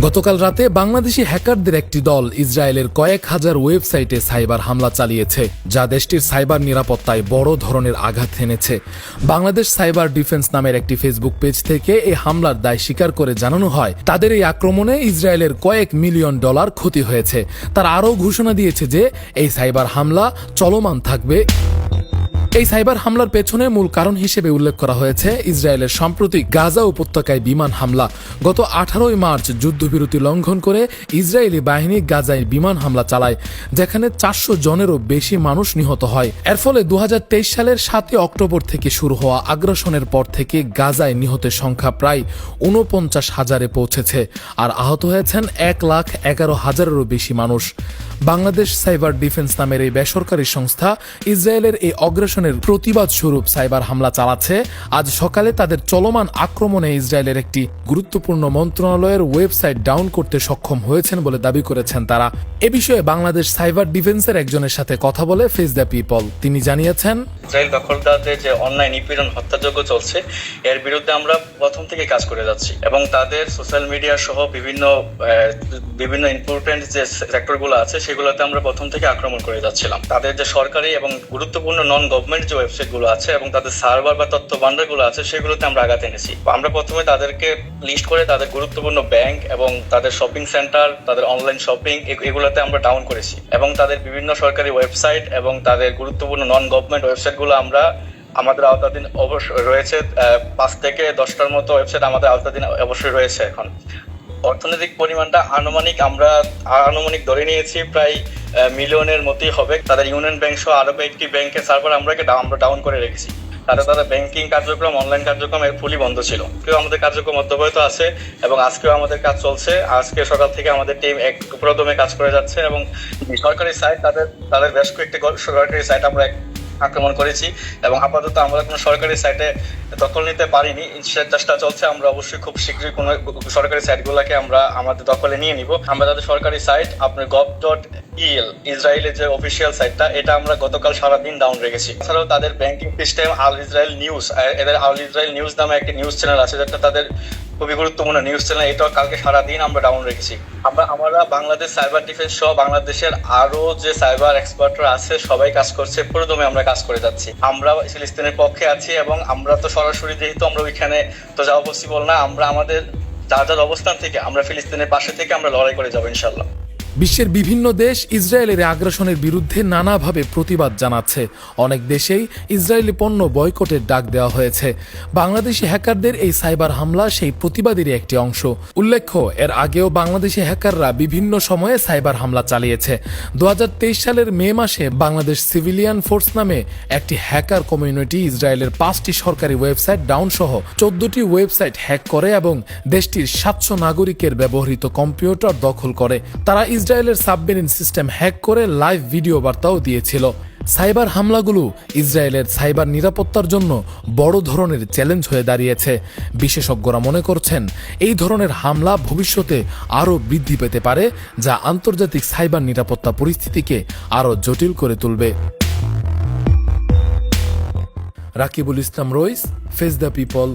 গতকাল রাতে বাংলাদেশি হ্যাকারদের একটি দল ইসরায়েলের কয়েক হাজার ওয়েবসাইটে সাইবার হামলা চালিয়েছে, যা দেশটির সাইবার নিরাপত্তায় বড় ধরনের আঘাত এনেছে। বাংলাদেশ সাইবার ডিফেন্স নামের একটি ফেসবুক পেজ থেকে এই হামলার দায় স্বীকার করে জানানো হয়, তাদের এই আক্রমণে ইসরায়েলের কয়েক মিলিয়ন ডলার ক্ষতি হয়েছে। তারা আরও ঘোষণা দিয়েছে যে এই সাইবার হামলা চলমান থাকবে। এই সাইবার হামলার পেছনে মূল কারণ হিসেবে উল্লেখ করা হয়েছে ইসরায়েলের সাম্প্রতিক গাজা উপত্যকায় বিমান হামলা। গত 18 মার্চ যুদ্ধবিরতি লঙ্ঘন করে ইসরায়েলি বাহিনী গাজায় বিমান হামলা চালায়, যেখানে 400 জনেরও বেশি মানুষ নিহত হয়। এর ফলে 2023 সালের 7 অক্টোবর থেকে শুরু হওয়া আগ্রাসনের পর থেকে গাজায় নিহতের সংখ্যা প্রায় 49,000-এ পৌঁছেছে, আর আহত হয়েছেন 1,11,000-এরও বেশি মানুষ। বাংলাদেশ সাইবার ডিফেন্স নামের এই বেসরকারি সংস্থা ইসরায়েলের এই অগ্রাসনের প্রতিবাদ স্বরূপ সাইবার হামলা চালাচ্ছে। আজ সকালে তাদের চলমান আক্রমণে ইসরায়েলের একটি গুরুত্বপূর্ণ মন্ত্রণালয়ের ওয়েবসাইট ডাউন করতে সক্ষম হয়েছেন বলে দাবি করেছেন তারা। এ বিষয়ে বাংলাদেশ সাইবার ডিফেন্সের একজনের সাথে কথা বলে ফেস দ্য পিপল তিনি জানিয়েছেন, ইসরায়েল দখলদারদের যে অন্যায় নিপীড়ন হত্যাযজ্ঞ চলছে, এর বিরুদ্ধে আমরা প্রথম থেকে কাজ করে যাচ্ছি এবং তাদের সোশ্যাল মিডিয়া সহ বিভিন্ন ইম্পর্টেন্ট যে সেক্টরগুলো আছে সেগুলোতে আমরা প্রথম থেকে আক্রমণ করে যাচ্ছিলাম। তাদের যে সরকারি এবং গুরুত্বপূর্ণ নন গভর্নমেন্ট যে ওয়েবসাইটগুলো আছে এবং তাদের সার্ভার বা তথ্য ভান্ডারগুলো আছে সেগুলোতে আমরা আঘাত এনেছি। আমরা প্রথমে তাদেরকে লিস্ট করে তাদের গুরুত্বপূর্ণ ব্যাংক এবং তাদের শপিং সেন্টার, তাদের অনলাইন শপিং এগুলোতে আমরা ডাউন করেছি এবং তাদের বিভিন্ন সরকারি ওয়েবসাইট এবং তাদের গুরুত্বপূর্ণ নন গভর্নমেন্ট ওয়েবসাইটগুলো আমাদের আওতাধীন অবশ্যই রয়েছে। 5 থেকে 10টার মতো ওয়েবসাইট আমাদের আওতাধীন অবশ্যই রয়েছে। এখন অর্থনৈতিক পরিমাণটা আনুমানিক ধরে নিয়েছি প্রায় মিলিয়নের মতোই হবে। তাদের ইউনিয়ন ব্যাংক সহ আরো কয়েকটি ব্যাংকের সার্ভার আমরা ডাউন করে রেখেছি। তাদের ব্যাংকিং কার্যক্রম, অনলাইন কার্যক্রম ফুলি বন্ধ ছিল। কেউ আমাদের কার্যক্রম অব্যাহত আছে এবং আজকেও আমাদের কাজ চলছে। আজকে সকাল থেকে আমাদের টিম এক প্রদমে কাজ করে যাচ্ছে এবং সরকারি সাইট তাদের বেশ কয়েকটি সরকারি সাইট আমরা আক্রমণ করেছি এবং আপাতত আমরা কোনো সরকারি সাইটে দখল নিতে পারিনি। চেষ্টা চলছে, আমরা অবশ্যই খুব শীঘ্রই কোনো সরকারি সাইটগুলোকে আমরা আমাদের দখলে নিয়ে নিব। আমরা তাদের সরকারি সাইট আপনার gov.el ইসরায়েলের যে অফিসিয়াল সাইটটা, এটা আমরা গতকাল সারাদিন ডাউন রেখেছি। এছাড়াও তাদের ব্যাংকিং সিস্টেম আল ইসরায়েল নিউজ, এদের আল ইসরায়েল নিউজ নামে একটি নিউজ চ্যানেল আছে, যেটা তাদের খুবই গুরুত্বপূর্ণ নিউজ চ্যানেল, এটাও কালকে সারাদিন আমরা ডাউন রেখেছি। আমরা বাংলাদেশ সাইবার ডিফেন্স সহ বাংলাদেশের আরো যে সাইবার এক্সপার্টরা আছে সবাই কাজ করছে, পুরোদমে আমরা কাজ করে যাচ্ছি। আমরা ফিলিস্তিনের পক্ষে আছি এবং আমরা তো সরাসরি যেহেতু আমরা ওইখানে তো যাওয়া পসিবল না, আমরা আমাদের যার অবস্থান থেকে আমরা ফিলিস্তিনের পাশে থেকে আমরা লড়াই করে যাবো ইনশাল্লাহ। বিশ্বের বিভিন্ন দেশ ইসরায়েলের আগ্রাসনের বিরুদ্ধে নানাভাবে প্রতিবাদ জানাচ্ছে। অনেক দেশেই ইসরায়েলি পণ্য বয়কটের ডাক দেওয়া হয়েছে। বাংলাদেশি হ্যাকারদের এই সাইবার হামলা সেই প্রতিবাদেরই একটি অংশ। উল্লেখ্য, এর আগেও বাংলাদেশি হ্যাকাররা বিভিন্ন সময়ে সাইবার হামলা চালিয়েছে। 2023 সালের মে মাসে বাংলাদেশ সিভিলিয়ান ফোর্স নামে একটি হ্যাকার কমিউনিটি ইসরায়েলের 5টি সরকারি ওয়েবসাইট ডাউন সহ 14টি ওয়েবসাইট হ্যাক করে এবং দেশটির 700 নাগরিকের ব্যবহৃত কম্পিউটার দখল করে। তারা ইসরায়েলের সাবমেরিন সিস্টেম হ্যাক করে লাইভ ভিডিও বার্তাও দিয়েছিল। সাইবার হামলাগুলো ইসরায়েলের সাইবার নিরাপত্তার জন্য বড় ধরনের চ্যালেঞ্জ হয়ে দাঁড়িয়েছে। বিশেষজ্ঞরা মনে করছেন এই ধরনের হামলা ভবিষ্যতে আরও বৃদ্ধি পেতে পারে, যা আন্তর্জাতিক সাইবার নিরাপত্তা পরিস্থিতিকে আরও জটিল করে তুলবে। রাকিবুল ইসলাম রইস, ফেস দ্য পিপল।